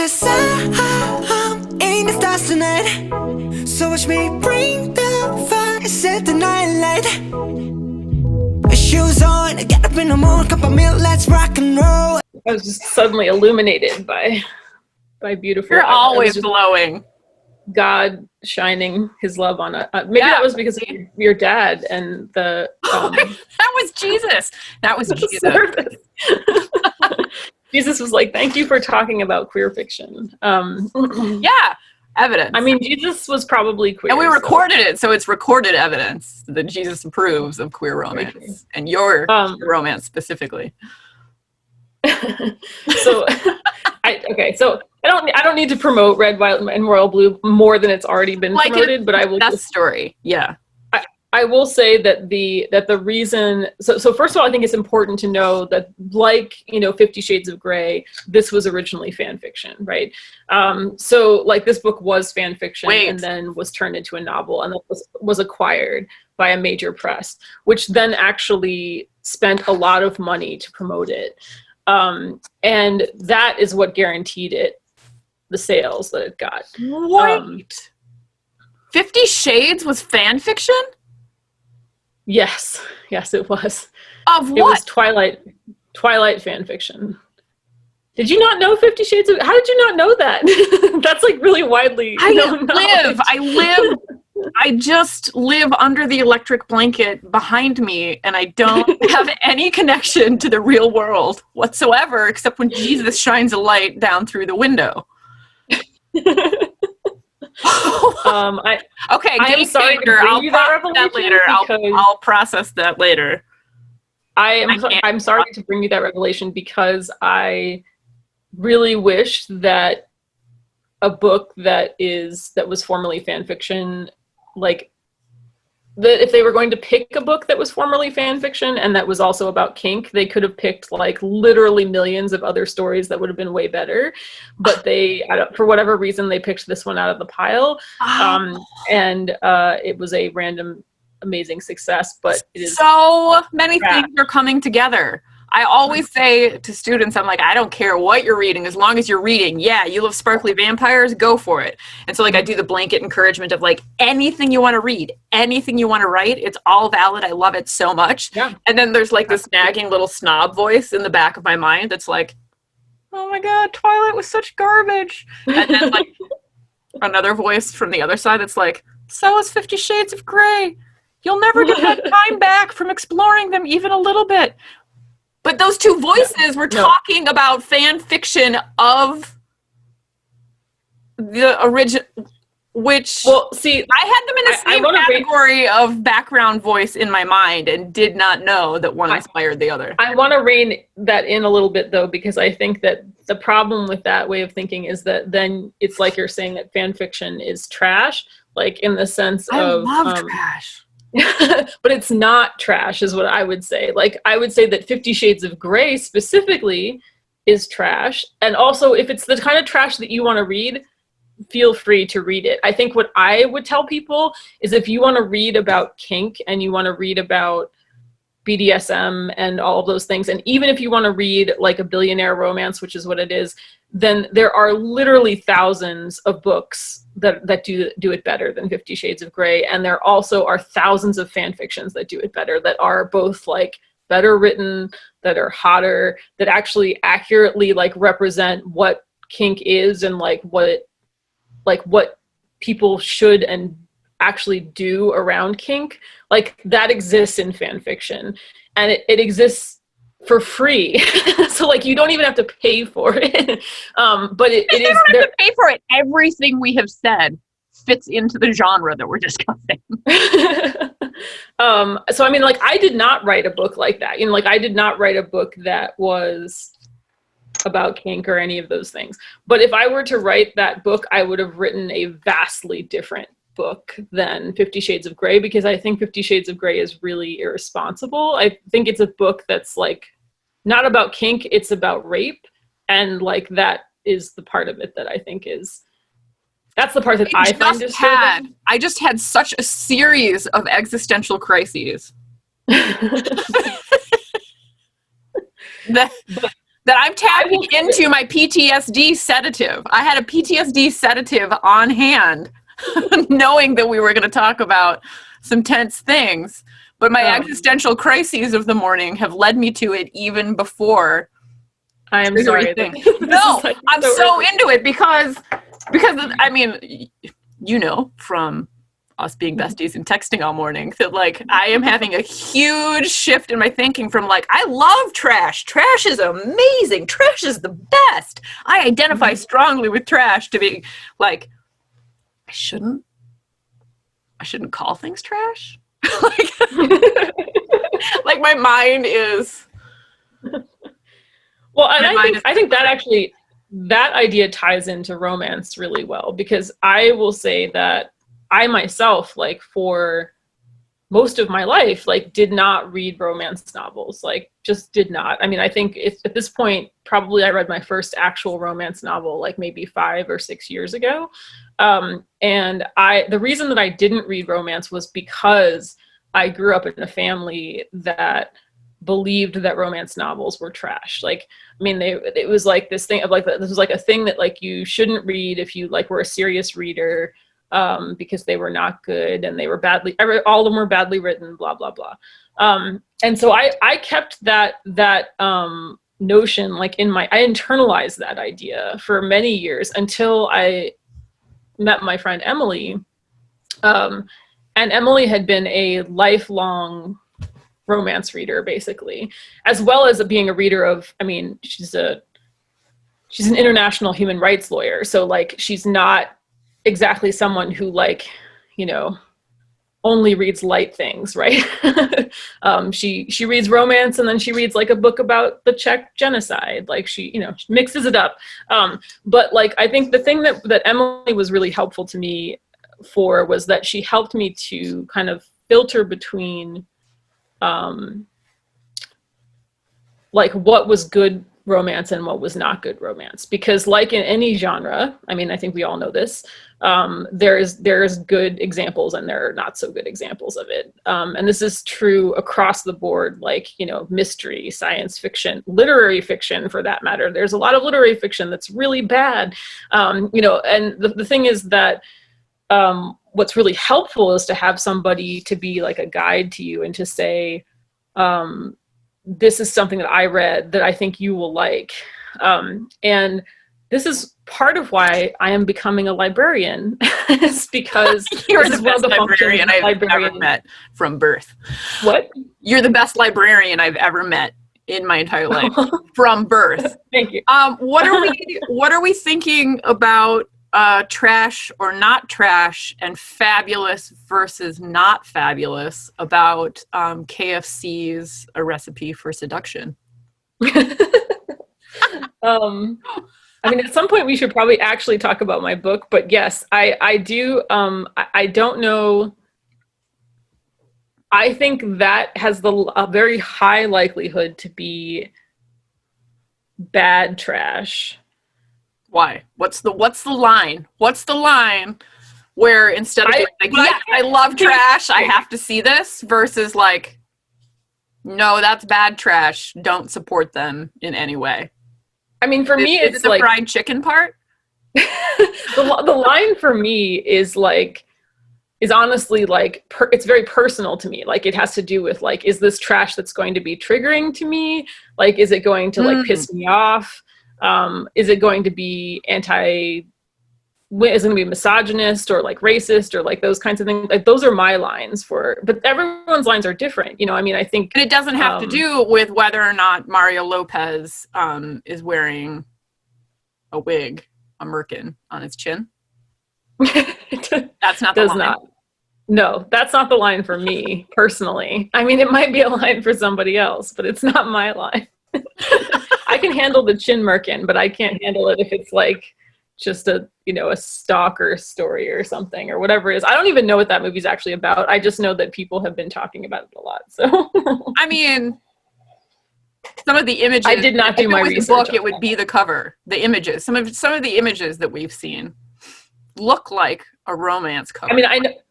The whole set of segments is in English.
the sun in the stars tonight. So watch me bring the fire, set the night light. Shoes on, get up in the morning, cup of milk, let's rock and roll. I was just suddenly illuminated by beautiful. You're always glowing. God shining his love on it. Maybe that was because of your dad and the. That was Jesus. That was Jesus. Jesus was like, "Thank you for talking about queer fiction." Yeah, evidence. I mean, Jesus was probably queer, and we recorded it, so it's recorded evidence that Jesus approves of queer romance and your romance specifically. So, I don't need to promote Red, Violet, and Royal Blue more than it's already been promoted, but I will. That's story, yeah. I will say that the reason. So first of all, I think it's important to know that, like 50 Shades of Grey, this was originally fan fiction, right? So like this book was fan fiction and then was turned into a novel, and was acquired by a major press, which then actually spent a lot of money to promote it. And that is what guaranteed it the sales that it got. What? 50 Shades was fan fiction? Yes, it was. Of what? It was Twilight fan fiction. Did you not know 50 Shades of? How did you not know that? That's like really widely known knowledge. I just live under the electric blanket behind me, and I don't have any connection to the real world whatsoever, except when Jesus shines a light down through the window. I am sorry to bring you that revelation later. I'll process that later. I'm sorry to bring you that revelation because I really wish that a book that was formerly fan fiction, like that if they were going to pick a book that was formerly fan fiction and that was also about kink, they could have picked like literally millions of other stories that would have been way better. But for whatever reason, they picked this one out of the pile. And it was a random, amazing success, but it is so many things are coming together. I always say to students, I'm like, I don't care what you're reading, as long as you're reading. Yeah, you love sparkly vampires, go for it. And so like I do the blanket encouragement of like anything you want to read, anything you want to write, it's all valid. I love it so much. Yeah. And then there's like this nagging little snob voice in the back of my mind that's like, oh my God, Twilight was such garbage. And then like another voice from the other side that's like, so is 50 Shades of Grey. You'll never get that time back from exploring them even a little bit. But those two voices were talking about fan fiction of the original, which I had them in the same category of background voice in my mind and did not know that one inspired the other. I want to rein that in a little bit though, because I think that the problem with that way of thinking is that then it's like you're saying that fan fiction is trash, like in the sense of I love trash. But it's not trash is what I would say. Like I would say that 50 Shades of Grey specifically is trash. And also if it's the kind of trash that you want to read, feel free to read it. I think what I would tell people is if you want to read about kink and you want to read about BDSM and all of those things, and even if you want to read like a billionaire romance, which is what it is, then there are literally thousands of books that do it better than 50 Shades of Grey, and there also are thousands of fan fictions that do it better, that are both like better written, that are hotter, that actually accurately like represent what kink is and like what people should and actually do around kink. Like that exists in fan fiction, and it exists for free. So like you don't even have to pay for it. But it is. You don't have to pay for it. Everything we have said fits into the genre that we're discussing. So I mean, like I did not write a book like that. Like I did not write a book that was about kink or any of those things. But if I were to write that book, I would have written a vastly different book than 50 Shades of Grey, because I think 50 Shades of Grey is really irresponsible. I think it's a book that's like not about kink, it's about rape, and like that is the part of it that I think that's the part that I find disturbing. I just had such a series of existential crises. that I'm tapping into my PTSD sedative. I had a PTSD sedative on hand, knowing that we were going to talk about some tense things. But my existential crises of the morning have led me to it even before. I am sorry. No, I'm so into it because I mean, you know, from us being besties and texting all morning, that like I am having a huge shift in my thinking from like, I love trash. Trash is amazing. Trash is the best. I identify strongly with trash to be like, I shouldn't call things trash. Like my mind is. Well, and I think that actually, that idea ties into romance really well, because I will say that I myself, like for most of my life, like did not read romance novels, like just did not. I mean, I think at this point, probably I read my first actual romance novel like maybe 5 or 6 years ago. And the reason that I didn't read romance was because I grew up in a family that believed that romance novels were trash. Like, I mean, it was like this thing of like, this was like a thing that like you shouldn't read if you like were a serious reader, because they were not good and they were all of them were badly written, blah, blah, blah. And so I kept that notion like I internalized that idea for many years until I met my friend Emily. And Emily had been a lifelong romance reader, basically, as well as being a reader of, I mean, she's an international human rights lawyer. So like, she's not exactly someone who like, you know, only reads light things, right? She reads romance, and then she reads like a book about the Czech genocide. Like she, you know, she mixes it up. But like, I think the thing that Emily was really helpful to me for was that she helped me to kind of filter between like what was good romance and what was not good romance, because like in any genre, I mean, I think we all know this, there's good examples and there are not so good examples of it, and this is true across the board, like, you know, mystery, science fiction, literary fiction for that matter. There's a lot of literary fiction that's really bad, you know, and the thing is that what's really helpful is to have somebody to be like a guide to you and to say, this is something that I read that I think you will like. And this is part of why I am becoming a librarian. It's because you're the best librarian I've ever met from birth. What? You're the best librarian I've ever met in my entire life from birth. Thank you. What are we thinking about trash or not trash, and fabulous versus not fabulous about KFC's A Recipe for Seduction? I mean, at some point we should probably actually talk about my book, but yes, I do. I don't know. I think that has a very high likelihood to be bad trash. Why? What's the line? What's the line where instead of like, yeah, I love trash, I have to see this, versus like, no, that's bad trash, don't support them in any way? I mean, for me, it's like the fried chicken part. the line for me is honestly like, it's very personal to me. Like, it has to do with like, is this trash that's going to be triggering to me? Like, is it going to like piss me off? Is it going to be is it going to be misogynist or like racist or like those kinds of things? Like, those are my lines but everyone's lines are different. You know, I mean, I think. And it doesn't have to do with whether or not Mario Lopez is wearing a wig, a merkin on his chin. That's not the line. No, that's not the line for me personally. I mean, it might be a line for somebody else, but it's not my line. I can handle the chin merkin, but I can't handle it if it's like just a stalker story or something or whatever it is. I don't even know what that movie's actually about. I just know that people have been talking about it a lot. So I mean, some of the images. I did not do my research. The book, it would be the cover. The images. Some of the images that we've seen look like a romance cover. I mean,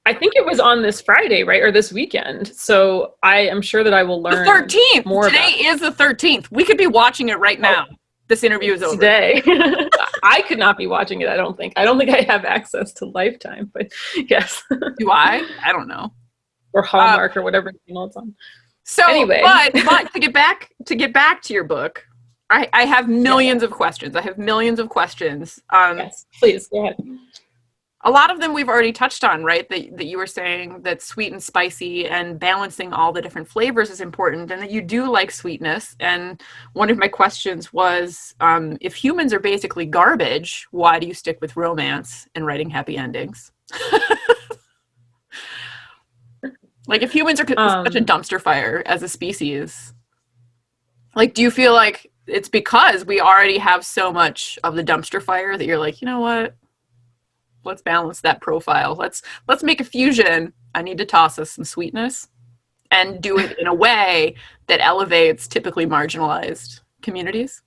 I think it was on this Friday, right, or this weekend. So I am sure that I will learn. The 13th. More. Today is the 13th. We could be watching it right now. This interview is over. Today. I could not be watching it, I don't think. I don't think I have access to Lifetime, but yes. Do I? I don't know. Or Hallmark or whatever channel it's on. So anyway. but to get back to your book, I have millions of questions. I have millions of questions. Yes, please, go ahead. A lot of them we've already touched on, right? That you were saying that sweet and spicy and balancing all the different flavors is important, and that you do like sweetness. And one of my questions was, if humans are basically garbage, why do you stick with romance and writing happy endings? Like, if humans are such a dumpster fire as a species, like, do you feel like it's because we already have so much of the dumpster fire that you're like, you know what? Let's balance that profile. Let's make a fusion. I need to toss us some sweetness and do it in a way that elevates typically marginalized communities.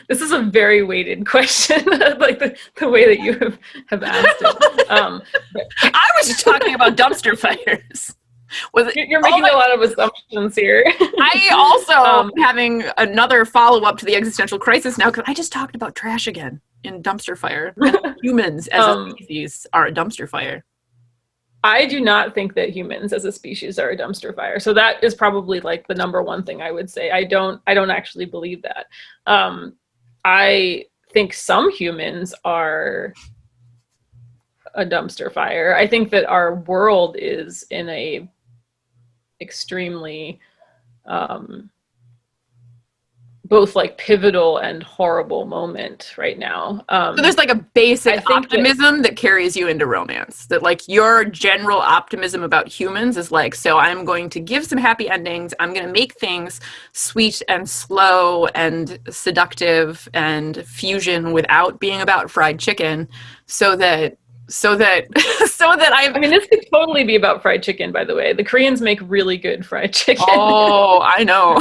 This is a very weighted question, like the way that you have asked it. I was just talking about dumpster fires. You're making a lot of assumptions here. I also having another follow-up to the existential crisis now, because I just talked about trash again in dumpster fire. Humans as a species are a dumpster fire. I do not think that humans as a species are a dumpster fire. So that is probably like the number one thing I would say. I don't actually believe that. I think some humans are a dumpster fire. I think that our world is in a extremely both like pivotal and horrible moment right now. So there's like a basic optimism that carries you into romance, that like your general optimism about humans is like, so I'm going to give some happy endings. I'm going to make things sweet and slow and seductive and fusion without being about fried chicken, so that I mean, this could totally be about fried chicken, by the way. The Koreans make really good fried chicken. Oh, I know.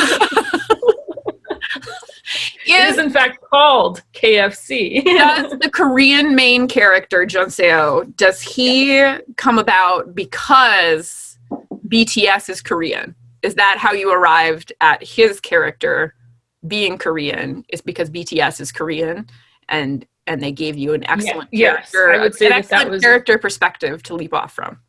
It is in fact called KFC. Does the Korean main character, Jeonseo, does he come about because BTS is Korean? Is that how you arrived at his character being Korean? Is because BTS is Korean and they gave you an excellent character, I would say that was character perspective to leap off from.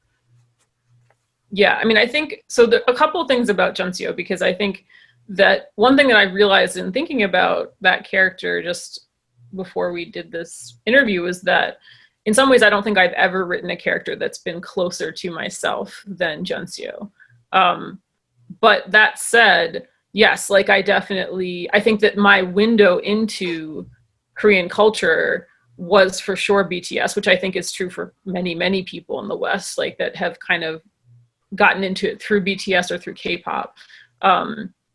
Yeah, I mean, I think so. A couple of things about Jeonseo, because I think that one thing that I realized in thinking about that character just before we did this interview is that in some ways I don't think I've ever written a character that's been closer to myself than Jeonseo. But that said, yes, like I think that my window into Korean culture was for sure BTS, which I think is true for many, many people in the West, like that have kind of gotten into it through BTS or through K-pop.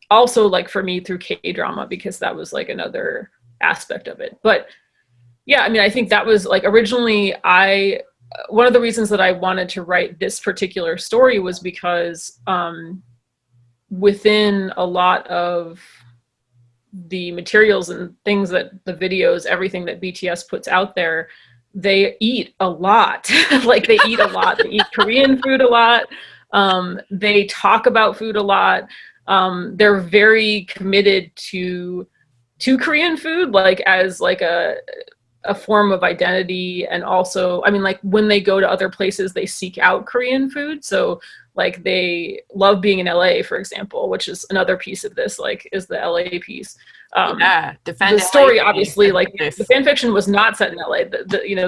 Also, like for me, through K-drama, because that was like another aspect of it. But yeah, I mean, I think that was like originally one of the reasons that I wanted to write this particular story was because within a lot of the materials and things that the videos, everything that BTS puts out there, they eat a lot. Like they eat a lot. They eat Korean food a lot. They talk about food a lot. They're very committed to Korean food, like as like a form of identity. And also, I mean, like when they go to other places, they seek out Korean food. So like they love being in LA, for example, which is another piece of this, like is the LA piece. Defend the story, LA, obviously, like the fan fiction was not set in LA.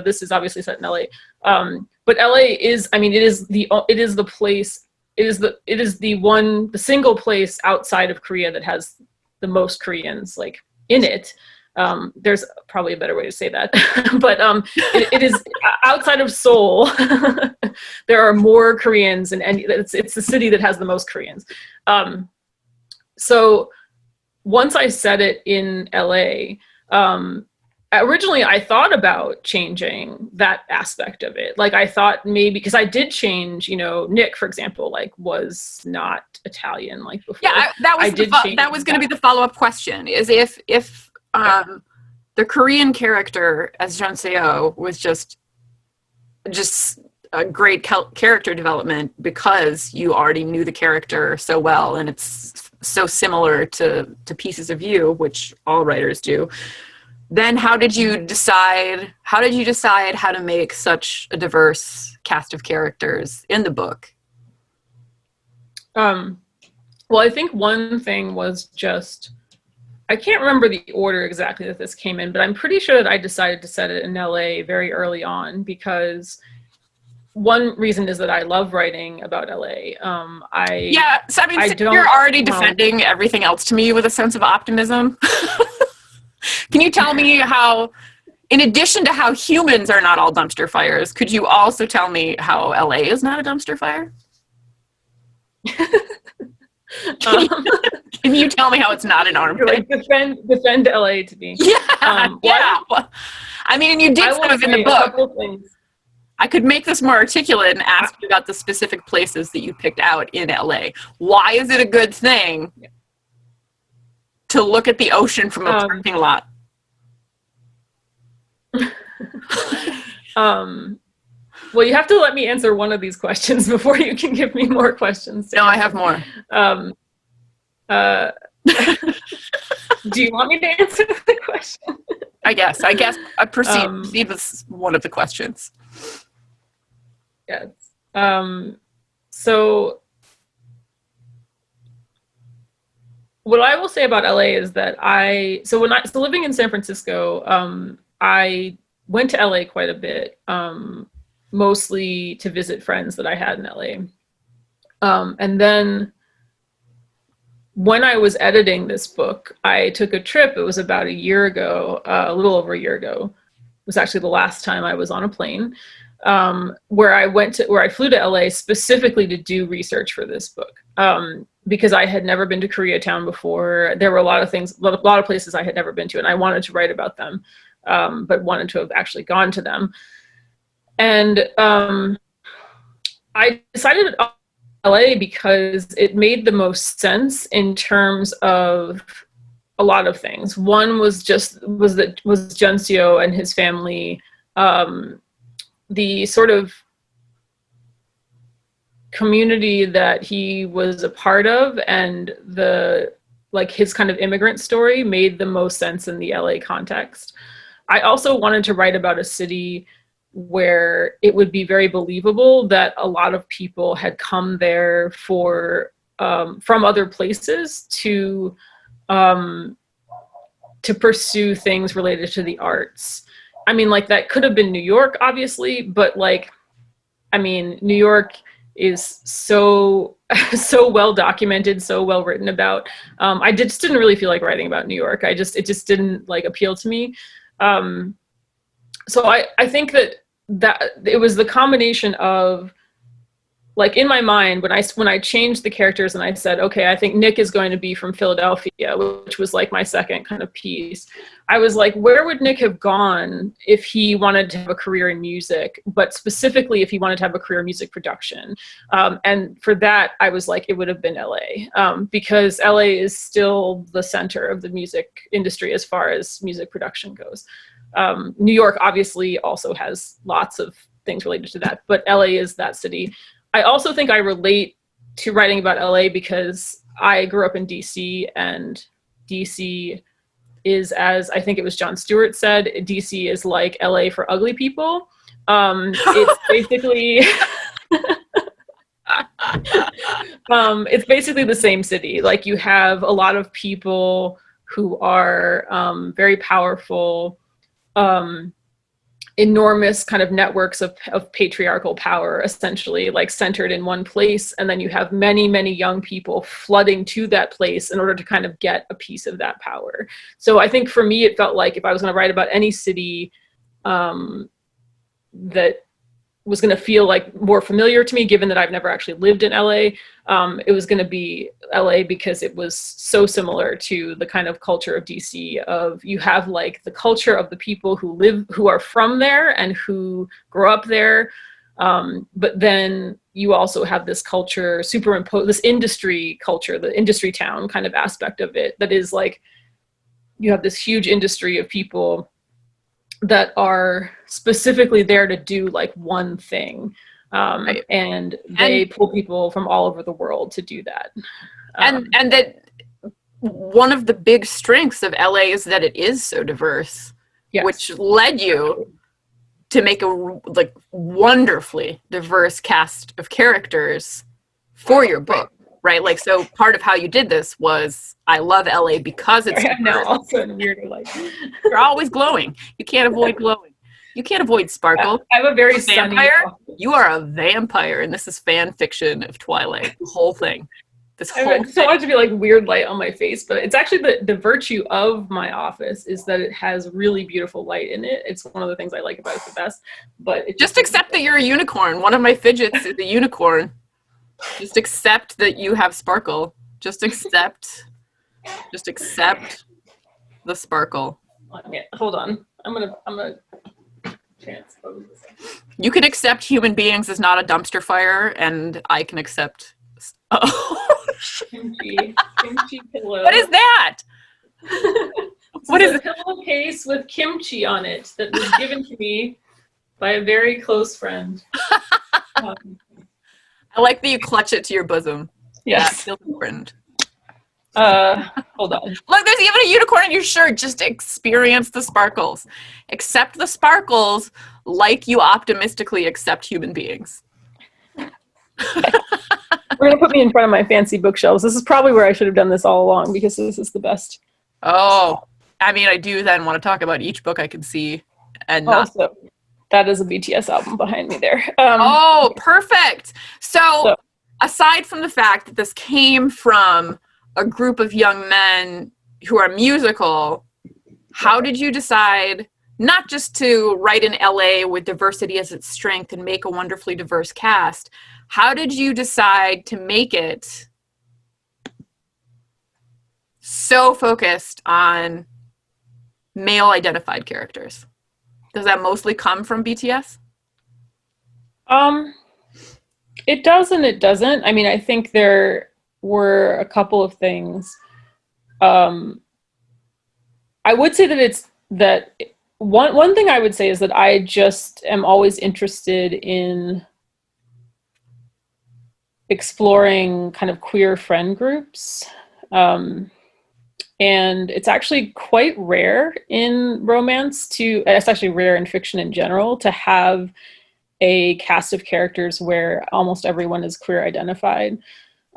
This is obviously set in LA. But LA is, I mean, it is the place, it is the single place outside of Korea that has the most Koreans like in it. There's probably a better way to say that, but it is outside of Seoul. There are more Koreans, and it's the city that has the most Koreans. So once I set it in LA, originally I thought about changing that aspect of it. Like I thought maybe, because I did change, Nick, for example, like was not Italian like before. Yeah, that was going to be the follow-up question, is if the Korean character as Jeonseo was just a great character development because you already knew the character so well and it's so similar to Pieces of You, which all writers do, then how did you decide how to make such a diverse cast of characters in the book? Well, I think one thing was just, I can't remember the order exactly that this came in, but I'm pretty sure that I decided to set it in LA very early on, because one reason is that I love writing about LA. So I mean, you're already defending everything else to me with a sense of optimism. Can you tell me how, in addition to how humans are not all dumpster fires, could you also tell me how LA is not a dumpster fire? Can you tell me how it's not an armpit? Like defend LA to me. Yeah. Well, I mean, you did some of it in the book. I could make this more articulate and ask you about the specific places that you picked out in LA. Why is it a good thing to look at the ocean from a parking lot? Well, you have to let me answer one of these questions before you can give me more questions. No, I have more. Do you want me to answer the question? I guess I proceed with one of the questions. Yes. So what I will say about LA is that living in San Francisco, I went to LA quite a bit, mostly to visit friends that I had in LA. And then when I was editing this book, I took a trip. It was about a year ago, a little over a year ago. It was actually the last time I was on a plane, where I flew to LA specifically to do research for this book. Because I had never been to Koreatown before. There were a lot of places I had never been to, and I wanted to write about them, but wanted to have actually gone to them. And I decided LA because it made the most sense in terms of a lot of things. One was Junseo and his family, the sort of community that he was a part of, and his kind of immigrant story made the most sense in the LA context. I also wanted to write about a city where it would be very believable that a lot of people had come there from other places to pursue things related to the arts. I mean, like, that could have been New York, obviously, but New York is so well documented, so well written about. I just didn't really feel like writing about New York. It just didn't appeal to me. So I think that it was the combination of, in my mind, when I changed the characters and I said, okay, I think Nick is going to be from Philadelphia, which was my second kind of piece. I was like, where would Nick have gone if he wanted to have a career in music, but specifically if he wanted to have a career in music production? And for that, I was like, it would have been LA, because LA is still the center of the music industry as far as music production goes. New York obviously also has lots of things related to that, but LA is that city. I also think I relate to writing about LA because I grew up in DC, and DC is, as I think it was Jon Stewart said, DC is like LA for ugly people. It's basically it's basically the same city. You have a lot of people who are very powerful, enormous kind of networks of patriarchal power, essentially, centered in one place. And then you have many, many young people flooding to that place in order to kind of get a piece of that power. So I think for me, it felt like if I was going to write about any city that was going to feel more familiar to me, given that I've never actually lived in LA, it was going to be LA, because it was so similar to the kind of culture of DC, of you have the culture of the people who are from there and who grow up there. But then you also have this culture superimposed, this industry culture, the industry town kind of aspect of it, that is you have this huge industry of people that are specifically there to do one thing. Right. And they pull people from all over the world to do that. And that one of the big strengths of LA is that it is so diverse, Yes. which led you to make a like wonderfully diverse cast of characters for your book, right? Like, so part of how you did this was, I love LA because it's I'm now diverse. also in a weirder light. You're always glowing. You can't avoid glowing. You can't avoid sparkle. I have a very You're a sunny vampire. office. You are a vampire, and this is fan fiction of Twilight. The whole thing. This I whole just don't thing. want it to be like weird light on my face, but it's actually the virtue of my office is that it has really beautiful light in it. It's one of the things I like about it the best. But it Just accept that you're a unicorn. One of my fidgets is a unicorn. Just accept that you have sparkle. Just accept the sparkle. Okay, hold on. I'm gonna transpose this. You can accept human beings as not a dumpster fire, and I can accept. Oh, Kimchi pillow. what is that? What is a it? pillowcase with kimchi on it that was given to me by a very close friend. I like that you clutch it to your bosom. Yes. That feels important. Hold on. Look, there's even a unicorn in your shirt. Just experience the sparkles. Accept the sparkles like you optimistically accept human beings. We're gonna put me in front of my fancy bookshelves. This is probably where I should have done this all along because this is the best. Oh, I mean, I do then want to talk about each book I can see and not. Also, that is a BTS album behind me there. Oh, perfect. So, aside from the fact that this came from a group of young men who are musical, how did you decide not just to write in LA with diversity as its strength and make a wonderfully diverse cast? How did you decide to make it so focused on male identified characters? Does that mostly come from BTS? It does and it doesn't. I mean, I think there were a couple of things. I would say that it's that one thing I would say is that I just am always interested in exploring kind of queer friend groups. And it's actually quite rare in romance it's actually rare in fiction in general to have a cast of characters where almost everyone is queer identified.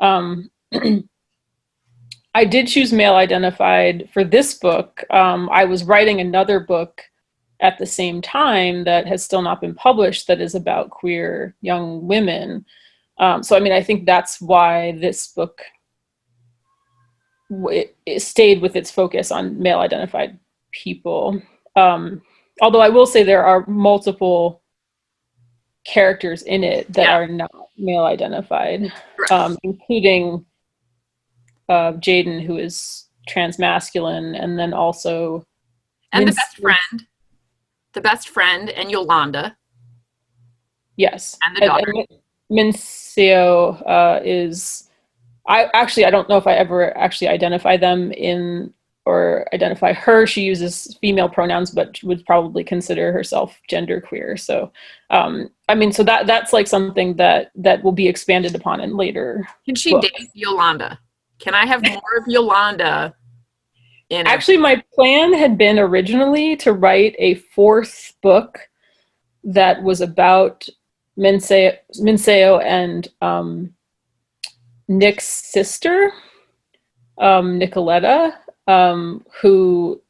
I did choose male identified for this book. I was writing another book at the same time that has still not been published that is about queer young women. So, I mean, I think that's why this book it stayed with its focus on male identified people. Although I will say there are multiple characters in it that are not male identified, including Jaden, who is transmasculine, and then also the best friend, and Yolanda. Yes, and the daughter. Minseo is. I don't know if I ever actually identify them or identify her. She uses female pronouns, but would probably consider herself genderqueer. So, I mean, so that's like something that will be expanded upon in later. Can she date Yolanda? Can I have more of Yolanda? Actually, my plan had been originally to write a fourth book that was about Minseo and Nick's sister, Nicoletta, who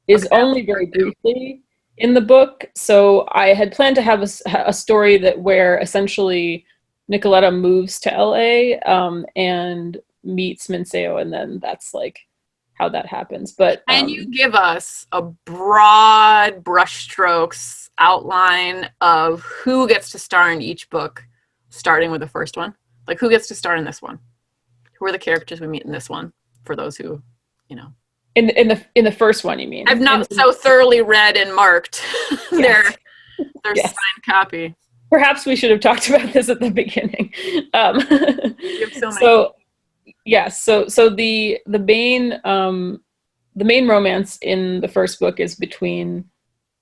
is only very briefly in the book. So I had planned to have a story where essentially Nicoletta moves to LA and meets Minseo, and then that's like how that happens. But can you give us a broad brushstrokes outline of who gets to star in each book, starting with the first one? Like, who gets to star in this one? Who are the characters we meet in this one? For those who, in the first one, you mean? I've not so thoroughly read and marked their Yes. signed copy. Perhaps we should have talked about this at the beginning. You have so many. The main romance in the first book is between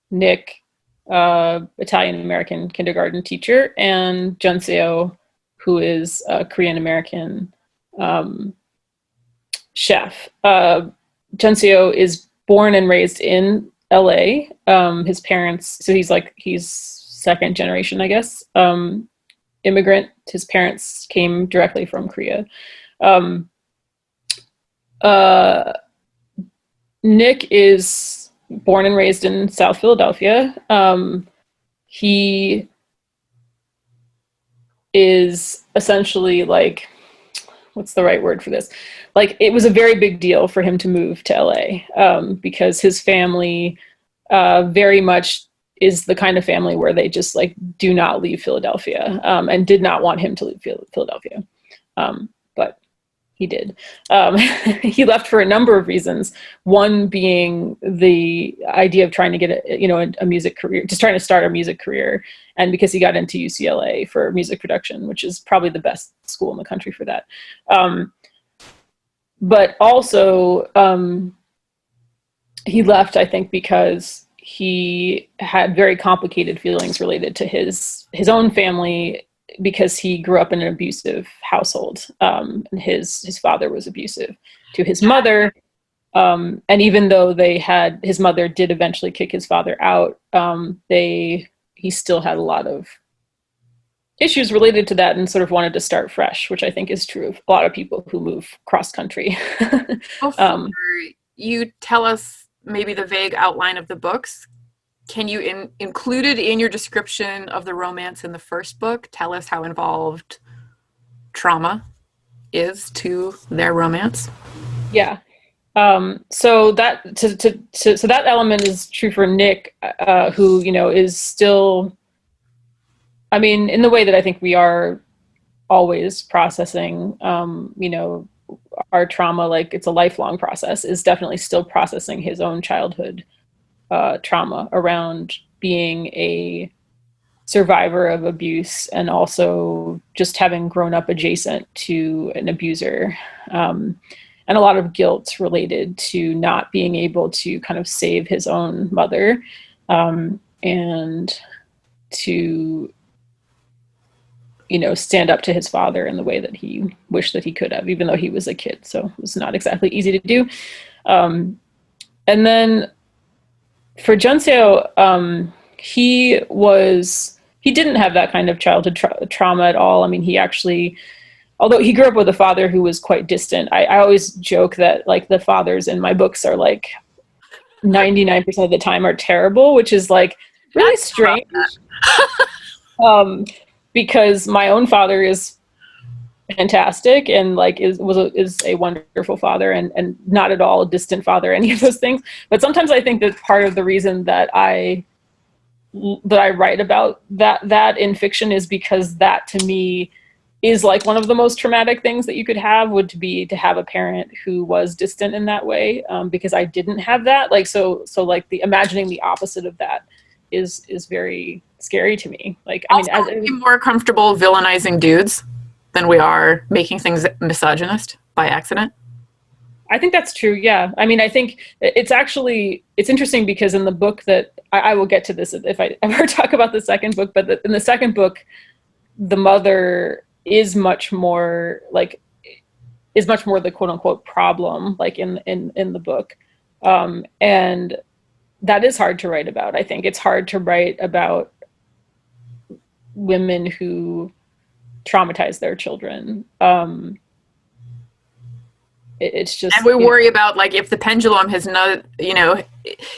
Nick, Italian American kindergarten teacher, and Junseo, who is a Korean American chef. Gensio is born and raised in LA. His parents, so he's second generation, I guess, immigrant. His parents came directly from Korea. Um, Nick is born and raised in South Philadelphia. He is essentially like, what's the right word for this? Like, it was a very big deal for him to move to LA, because his family very much is the kind of family where they just like do not leave Philadelphia, and did not want him to leave Philadelphia. But he did. He left for a number of reasons. One being the idea of trying to get a music career, just trying to start a music career. And because he got into UCLA for music production, which is probably the best school in the country for that. But also, he left, I think, because he had very complicated feelings related to his own family, because he grew up in an abusive household, and his father was abusive to his mother. And even though his mother did eventually kick his father out, he still had a lot of issues related to that and sort of wanted to start fresh, which I think is true of a lot of people who move cross country. Before you tell us maybe the vague outline of the books, can you include it in your description of the romance in the first book? Tell us how involved trauma is to their romance. Yeah. So that so that element is true for Nick, who is still, I mean, in the way that I think we are always processing, our trauma, like it's a lifelong process, is definitely still processing his own childhood trauma around being a survivor of abuse, and also just having grown up adjacent to an abuser, and a lot of guilt related to not being able to kind of save his own mother, and to stand up to his father in the way that he wished that he could have, even though he was a kid. So it was not exactly easy to do. And then for Junseo, he didn't have that kind of childhood trauma at all. I mean, he actually, although he grew up with a father who was quite distant, I always joke that like the fathers in my books are like 99% of the time are terrible, which is like really strange. Because my own father is fantastic and like is a wonderful father, and not at all a distant father, any of those things. But sometimes I think that part of the reason that I write about that in fiction is because that to me is like one of the most traumatic things that you could have, would be to have a parent who was distant in that way, because I didn't have that. Like so like the imagining the opposite of that is very scary to me. Like, I mean, also, we're more comfortable villainizing dudes than we are making things misogynist by accident. I think that's true. Yeah. I mean, I think it's interesting because in the book that I will get to this if I ever talk about the second book, but in the second book, the mother is much more the quote unquote problem, like in the book. And that is hard to write about. I think it's hard to write about women who traumatize their children. It's just, and we worry about like if the pendulum has not,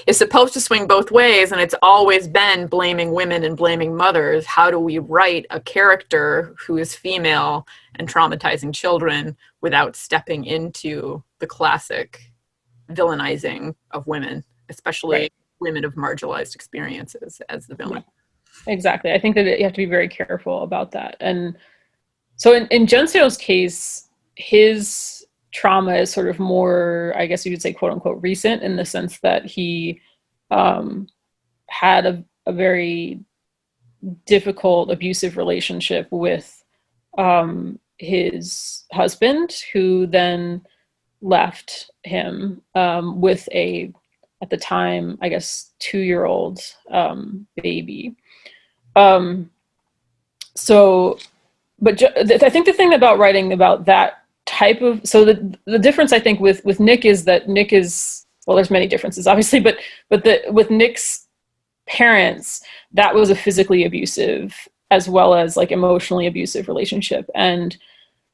is supposed to swing both ways, and it's always been blaming women and blaming mothers. How do we write a character who is female and traumatizing children without stepping into the classic villainizing of women, especially right. Women of marginalized experiences as the villain? Exactly. I think that you have to be very careful about that. And so in Junseo's case, his trauma is sort of more, I guess you could say, quote unquote, recent, in the sense that he had a very difficult, abusive relationship with his husband, who then left him with at the time, I guess, 2-year-old baby. I think the thing about writing about that type of, so the difference I think with Nick is that Nick is, well, there's many differences obviously, but with Nick's parents, that was a physically abusive as well as like emotionally abusive relationship, and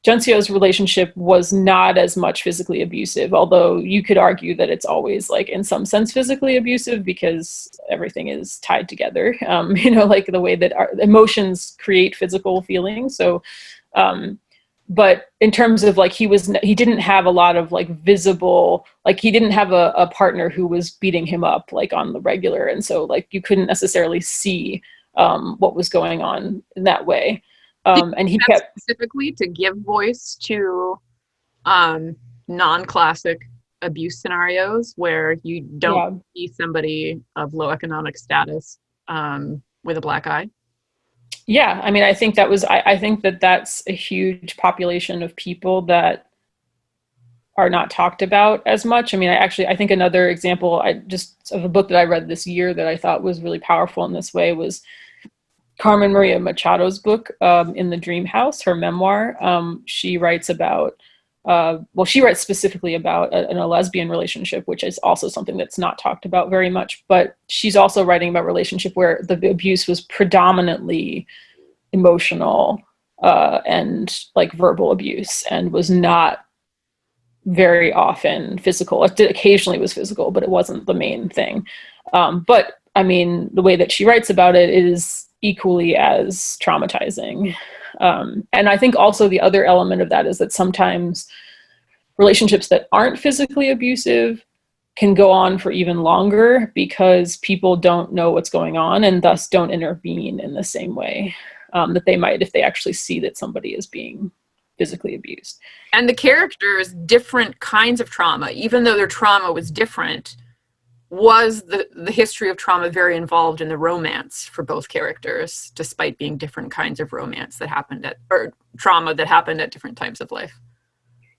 Junseo's relationship was not as much physically abusive, although you could argue that it's always like in some sense physically abusive because everything is tied together. You know, like the way that our emotions create physical feelings. So, but in terms of like he didn't have a lot of like visible, like he didn't have a partner who was beating him up like on the regular, and so like you couldn't necessarily see what was going on in that way. And he kept specifically to give voice to non-classic abuse scenarios where you don't see somebody of low economic status with a black eye. Yeah, I mean, I think I think that that's a huge population of people that are not talked about as much. I mean, I think another example of a book that I read this year that I thought was really powerful in this way was Carmen Maria Machado's book, In the Dream House, her memoir. She writes about, she writes specifically about a lesbian relationship, which is also something that's not talked about very much. But she's also writing about a relationship where the abuse was predominantly emotional and like verbal abuse, and was not very often physical. It occasionally was physical, but it wasn't the main thing. But I mean, the way that she writes about it is equally as traumatizing. And I think also the other element of that is that sometimes relationships that aren't physically abusive can go on for even longer because people don't know what's going on and thus don't intervene in the same way that they might if they actually see that somebody is being physically abused. And the characters, different kinds of trauma, even though their trauma was different, was the history of trauma very involved in the romance for both characters, despite being different kinds of romance that happened or trauma that happened at different times of life?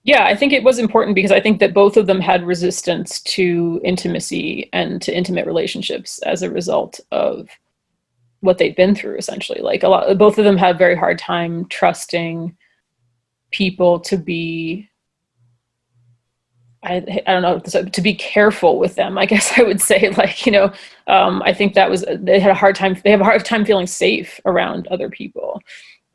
Yeah, I think it was important because I think that both of them had resistance to intimacy and to intimate relationships as a result of what they'd been through, essentially. Like both of them had a very hard time trusting people to be, I don't know, to be careful with them, I guess I would say. Like, you know, I think they have a hard time feeling safe around other people.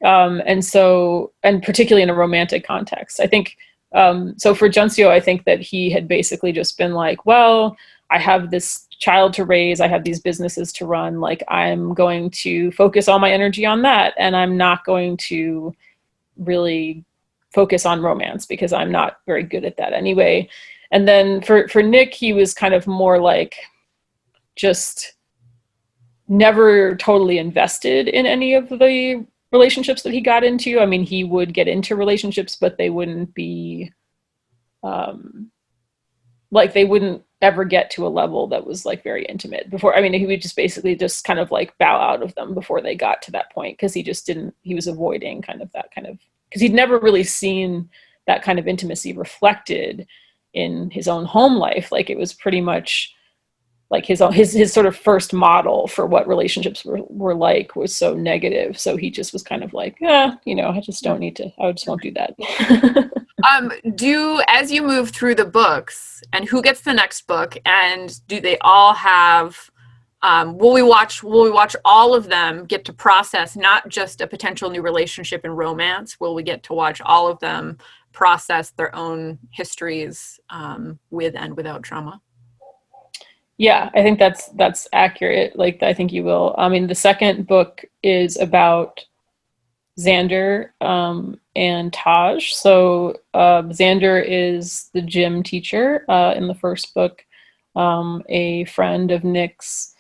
And particularly in a romantic context, I think, so for Junseo, I think that he had basically just been like, well, I have this child to raise, I have these businesses to run, like I'm going to focus all my energy on that, and I'm not going to really focus on romance because I'm not very good at that anyway. And then for Nick, he was kind of more like just never totally invested in any of the relationships that he got into. I mean, he would get into relationships, but they wouldn't be like they wouldn't ever get to a level that was like very intimate before. I mean, he would just basically just kind of like bow out of them before they got to that point because he was avoiding kind of that kind of, because he'd never really seen that kind of intimacy reflected in his own home life. Like it was pretty much like his sort of first model for what relationships were like was so negative. So he just was kind of like, you know, I just don't need to, I just won't do that. As you move through the books, and who gets the next book, and do they all have, will we watch all of them get to process not just a potential new relationship and romance? Will we get to watch all of them process their own histories with and without trauma? Yeah, I think that's accurate. Like, I think you will. I mean, the second book is about Xander and Taj. So Xander is the gym teacher in the first book, a friend of Nick's,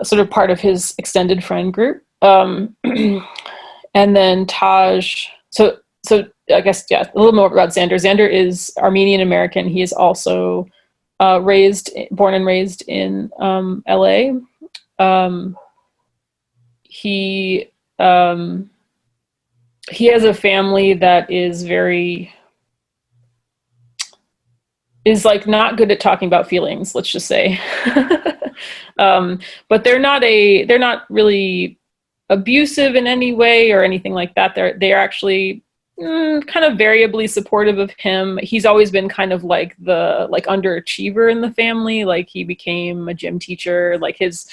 sort of part of his extended friend group. And then Taj, so I guess, yeah, a little more about Xander. Xander is Armenian American. He is also born and raised in LA. He has a family that is like not good at talking about feelings, let's just say. But they're not really abusive in any way or anything like that. They're actually kind of variably supportive of him. He's always been kind of like the underachiever in the family. Like he became a gym teacher. Like his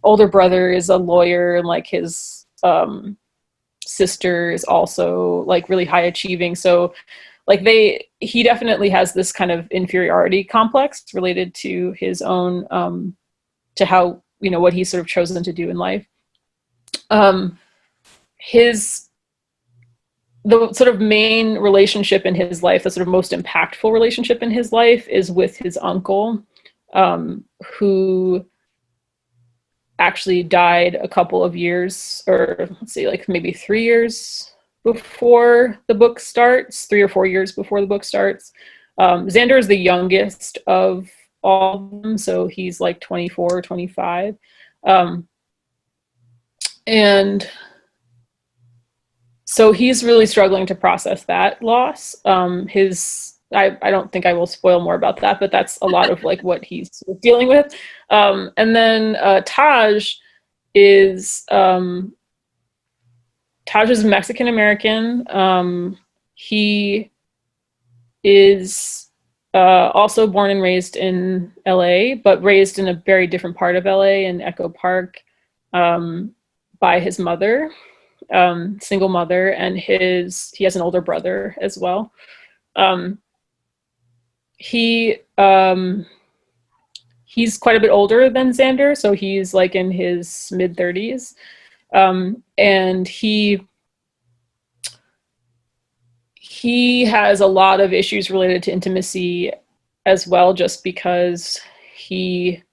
older brother is a lawyer, and like his sister is also like really high achieving. So like he definitely has this kind of inferiority complex related to his own to how, you know, what he's sort of chosen to do in life. The sort of main relationship in his life, the sort of most impactful relationship in his life, is with his uncle, who actually died a couple of years, or let's see, like maybe 3 years before the book starts, 3 or 4 years before the book starts. Xander is the youngest of all of them, so he's like 24 or 25. And so he's really struggling to process that loss. I don't think I will spoil more about that, but that's a lot of like what he's dealing with. And then Taj is Mexican American. He is also born and raised in LA, but raised in a very different part of LA, in Echo Park, by his mother. Single mother, and he has an older brother as well. He's quite a bit older than Xander, so he's like in his mid-30s, and he has a lot of issues related to intimacy as well, just because he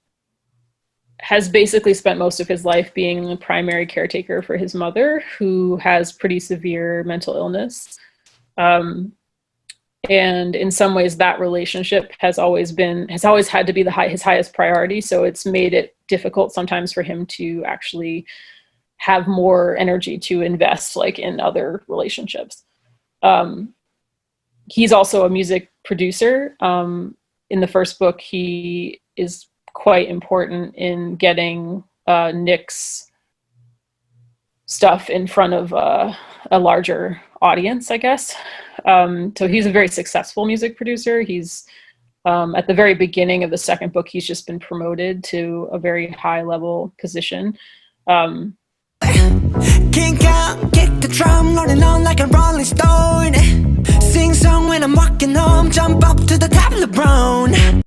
has basically spent most of his life being the primary caretaker for his mother, who has pretty severe mental illness. And in some ways that relationship has always had to be his highest priority. So it's made it difficult sometimes for him to actually have more energy to invest like in other relationships. He's also a music producer. In the first book, he is quite important in getting Nick's stuff in front of a larger audience, I guess. So he's a very successful music producer. He's at the very beginning of the second book, he's just been promoted to a very high level position. Kick out, kick the drum, rolling on like a rolling stone. Sing song when I'm walking home, jump up to the top of the brown.